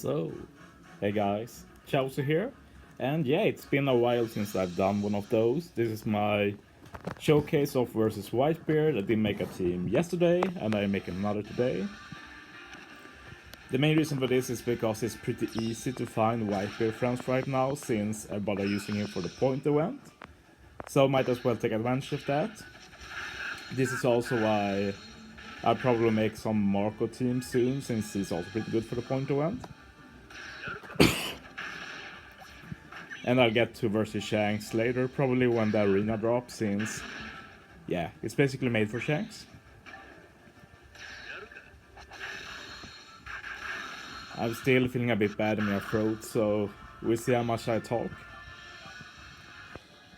So, hey guys, Chelsea here, and yeah, it's been a while since I've done one of those. This is my showcase of versus Whitebeard. I did make a team yesterday, and I'm making another today. The main reason for this is because it's pretty easy to find Whitebeard friends right now, since everybody are using him for the point event. So might as well take advantage of that. This is also why I'll probably make some Marco team soon, since he's also pretty good for the point event. And I'll get to versus Shanks later, probably when the arena drops, since, yeah, it's basically made for Shanks. I'm still feeling a bit bad in my throat, so we'll see how much I talk.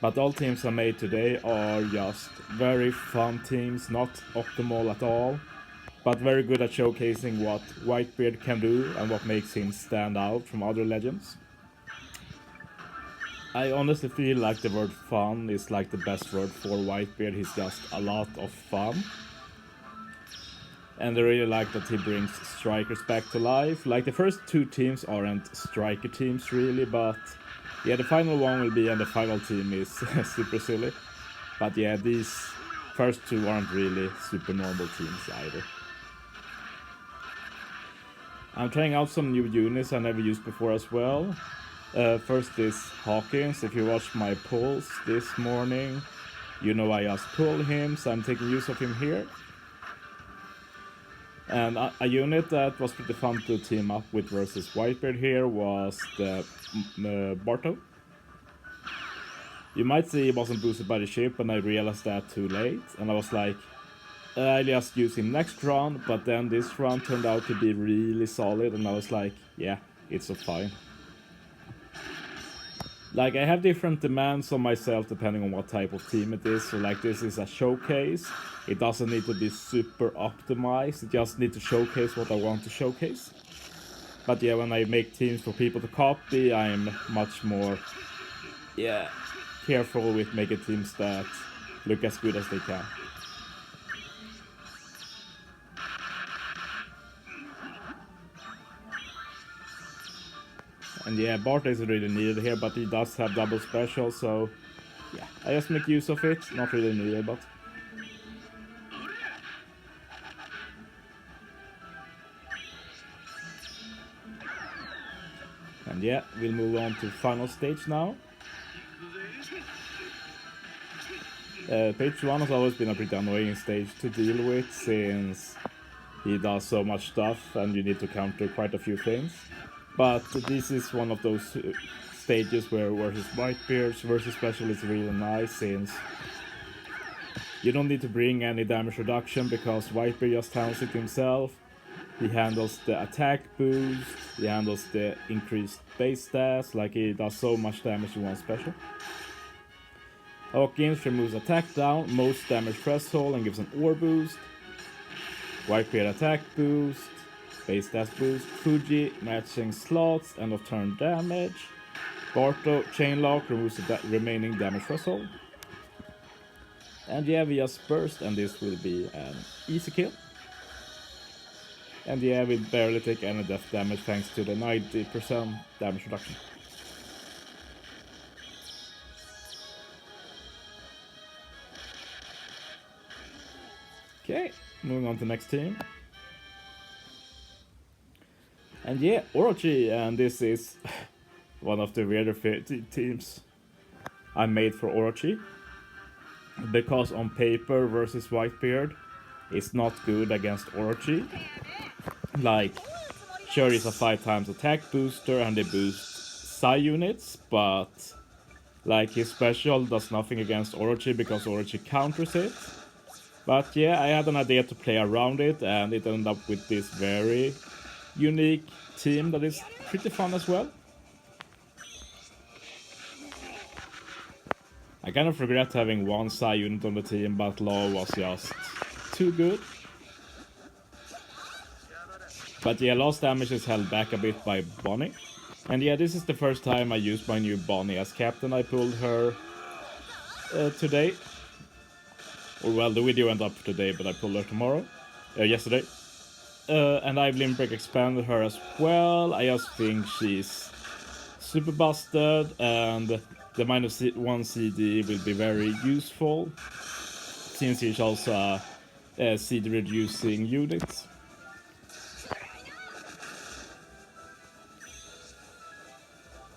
But all teams I made today are just very fun teams, not optimal at all, but very good at showcasing what Whitebeard can do and what makes him stand out from other legends. I honestly feel like the word fun is like the best word for Whitebeard. He's just a lot of fun. And I really like that he brings strikers back to life. Like, the first two teams aren't striker teams really, but yeah, the final one will be, and the final team is super silly. But yeah, these first two aren't really super normal teams either. I'm trying out some new units I never used before as well. First is Hawkins. If you watched my pulls this morning, you know I just pulled him, so I'm taking use of him here. And a unit that was pretty fun to team up with versus Whitebeard here was the Barto. You might say he wasn't boosted by the ship, and I realized that too late, and I was like, I just use him next round, but then this round turned out to be really solid, and I was like, yeah, it's so fine. Like, I have different demands on myself depending on what type of team it is. So like, this is a showcase. It doesn't need to be super optimized. It just needs to showcase what I want to showcase. But yeah, when I make teams for people to copy, I'm much more, yeah, careful with making teams that look as good as they can. And yeah, Bart isn't really needed here, but he does have double special, so yeah, I just make use of it. Not really needed, but... And yeah, we'll move on to final stage now. Page 1 has always been a pretty annoying stage to deal with, since he does so much stuff and you need to counter quite a few things. But this is one of those stages where versus Whitebeards versus special is really nice, since you don't need to bring any damage reduction because Whitebeard just handles it himself. He handles the attack boost, he handles the increased base stats, like he does so much damage in one special. Hawkins removes attack down, most damage threshold, and gives an ore boost. Whitebeard attack boost, base stats boost, Fuji matching slots, end of turn damage. Barto chainlock removes the remaining damage threshold. And yeah, we just burst, and this will be an easy kill. And yeah, we barely take any death damage thanks to the 90% damage reduction. Okay, moving on to the next team. And yeah, Orochi, and this is one of the weirder teams I made for Orochi. Because on paper versus Whitebeard is not good against Orochi. Like, sure, he's a 5x attack booster and they boost Psi units, but like, his special does nothing against Orochi because Orochi counters it. But yeah, I had an idea to play around it, and it ended up with this very unique team that is pretty fun as well. I kind of regret having one Psi unit on the team, but Law was just too good. But yeah, lost damage is held back a bit by Bonney. And yeah, this is the first time I used my new Bonney as captain. I pulled her today. Or well, the video went up today, but I pulled her yesterday. And I've Limb Break expanded her as well. I just think she's super busted, and the -1 CD will be very useful, since she's also a CD reducing unit.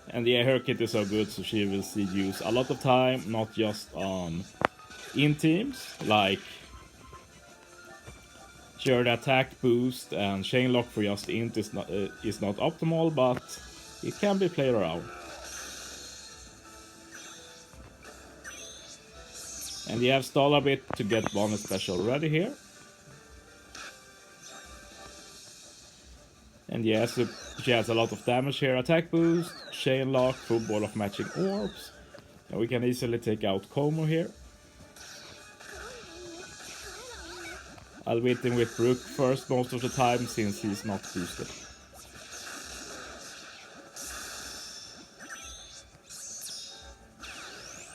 And yeah, her kit is so good, so she will see use a lot of time, not just on in teams, like sure, the attack boost and chain lock for just int is not optimal, but it can be played around. And you have stall a bit to get Bonney special ready here. And yeah, so she has a lot of damage here, attack boost, chain lock, full ball of matching orbs. And we can easily take out Como here. I'll beat him with Brook first most of the time, since he's not boosted.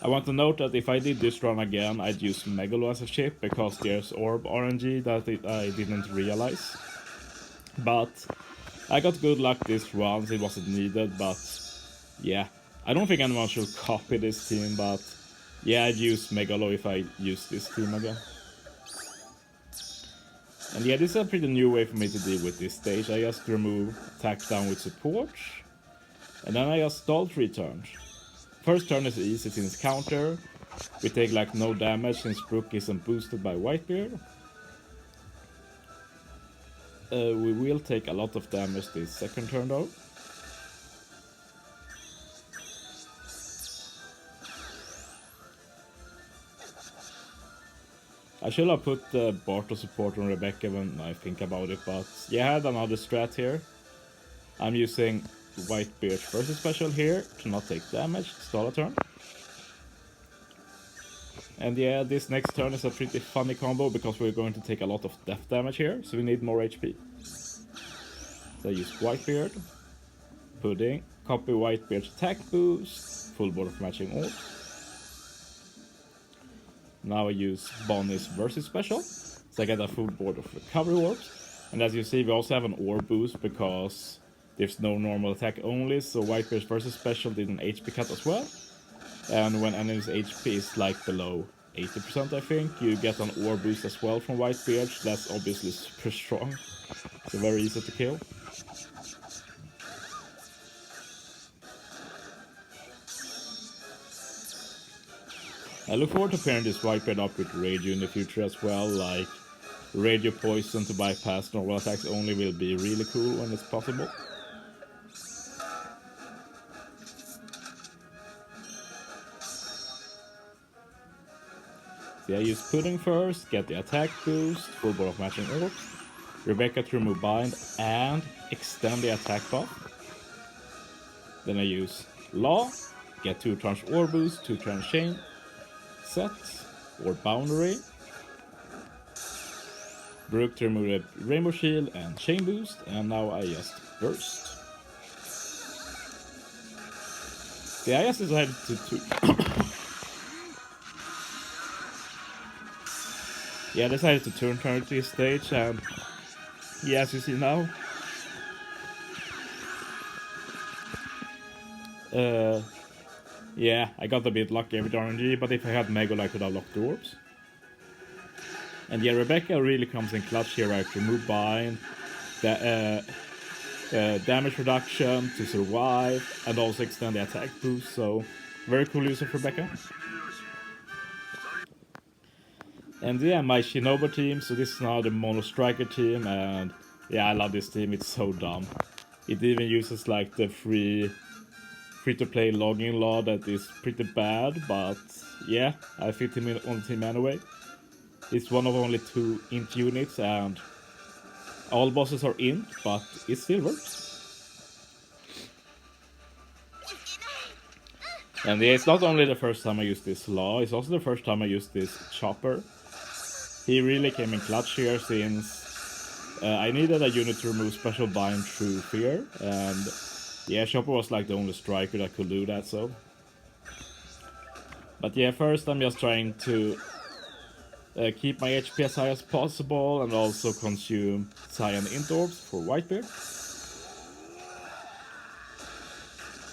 I want to note that if I did this run again, I'd use Megalo as a ship, because there's orb RNG that I didn't realize. But I got good luck this run, so it wasn't needed, but yeah. I don't think anyone should copy this team, but yeah, I'd use Megalo if I use this team again. And yeah, this is a pretty new way for me to deal with this stage. I just remove attack down with support, and then I just stall 3 turns. First turn is easy since counter. We take like no damage since Brook isn't boosted by Whitebeard. We will take a lot of damage this second turn though. I should have put the Barto support on Rebecca when I think about it, but yeah, I had another strat here. I'm using Whitebeard versus special here to not take damage, stall a turn. And yeah, this next turn is a pretty funny combo, because we're going to take a lot of death damage here, so we need more HP. So I use Whitebeard, Pudding, copy Whitebeard's attack boost, full board of matching orbs. Now I use Bonney's versus special, so I get a full board of recovery orbs. And as you see, we also have an orb boost, because there's no normal attack only, so Whitebeard's versus special did an HP cut as well. And when enemy's HP is like below 80%, I think, you get an orb boost as well from Whitebeard. That's obviously super strong, so very easy to kill. I look forward to pairing this Whitebeard up with Radio in the future as well, like Radio Poison to bypass normal attacks only will be really cool when it's possible. So I use Pudding first, get the attack boost, full board of matching orbs, Rebecca to remove bind and extend the attack buff. Then I use Law, get 2 turns orb boost, 2 turns chain, set, or boundary. Brook to remove the Rainbow Shield and Chain Boost, and now I just burst. See, I just decided I decided to turn to this stage, and yeah, as you see now, yeah, I got a bit lucky with RNG, but if I had Megalo, I could have locked the orbs. And yeah, Rebecca really comes in clutch here. I remove bind, damage reduction to survive, and also extend the attack boost. So very cool use of Rebecca. And yeah, my Shinobu team. So this is now the Mono Striker team, and yeah, I love this team. It's so dumb. It even uses like the free-to-play login law that is pretty bad, but yeah, I fit him on the team anyway. It's one of only 2 int units, and all bosses are int, but it still works. And yeah, it's not only the first time I used this law, it's also the first time I used this chopper. He really came in clutch here, since I needed a unit to remove special bind through fear, and yeah, chopper was like the only striker that could do that, so. But yeah, first I'm just trying to keep my HP as high as possible, and also consume Cyan Int Orbs for Whitebeard.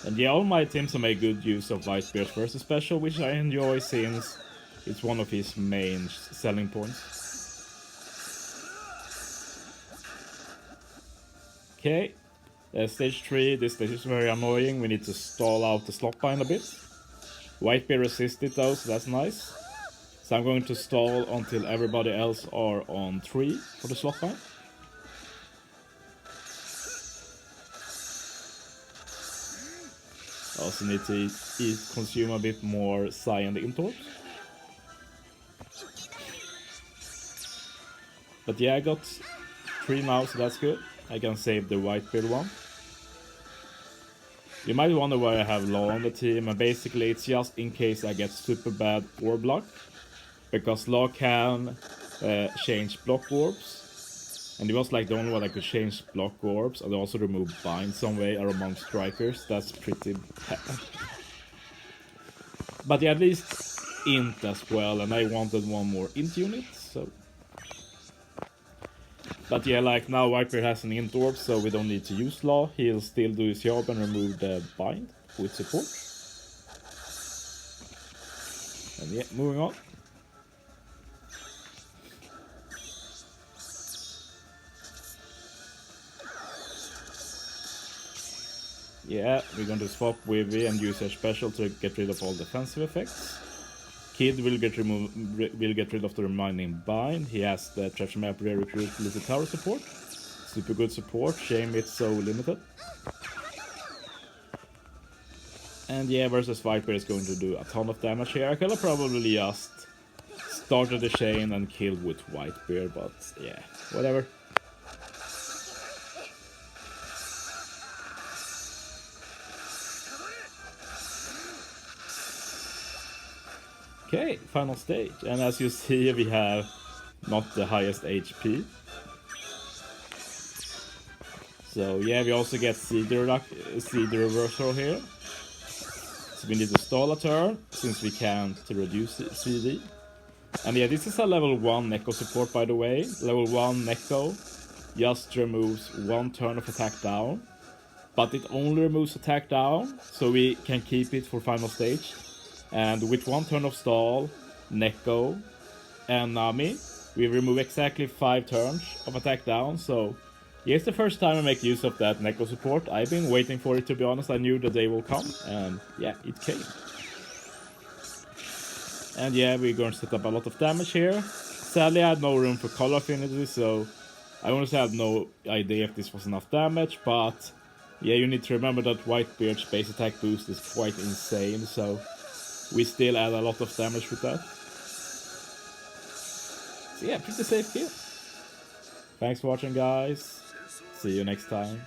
And yeah, all my teams have made good use of Whitebeard's versus special, which I enjoy since it's one of his main selling points. Okay, stage 3, this stage is very annoying, we need to stall out the slot bind a bit. Whitebeard resisted though, so that's nice. So I'm going to stall until everybody else are on 3 for the slot bind. Also need to consume a bit more Cyan Int Orbs. But yeah, I got 3 now, so that's good. I can save the Whitebeard one. You might wonder why I have Law on the team, and basically it's just in case I get super bad orb luck. Because Law can change block orbs. And he was like the only one that could change block orbs, and also remove bind some way among strikers. That's pretty bad. But yeah, at least int as well, and I wanted one more int unit, so... But yeah, like now Whitebeard has an int orb, so we don't need to use Law. He'll still do his job and remove the bind with support. And yeah, moving on. Yeah, we're going to swap Wivy and use her special to get rid of all defensive effects. Kid will get rid of the remaining bind. He has the treasure map rare recruit Lizzie Tower support. Super good support, shame it's so limited. And yeah, versus Whitebeard is going to do a ton of damage here. I could have probably just started the chain and killed with Whitebeard, but yeah, whatever. Okay, final stage, and as you see we have not the highest HP. So yeah, we also get CD reversal here. So we need to stall a turn, since we can't reduce CD. And yeah, this is a level 1 Neko support by the way. Level 1 Neko just removes 1 turn of attack down. But it only removes attack down, so we can keep it for final stage. And with 1 turn of stall, Neko, and Nami, we remove exactly 5 turns of attack down. So yeah, it's the first time I make use of that Neko support. I've been waiting for it, to be honest. I knew the day will come, and yeah, it came. And yeah, we're going to set up a lot of damage here. Sadly, I had no room for color affinity, so I honestly had no idea if this was enough damage. But yeah, you need to remember that Whitebeard's base attack boost is quite insane, so we still add a lot of damage with that. So yeah, pretty safe kill. Thanks for watching, guys. See you next time.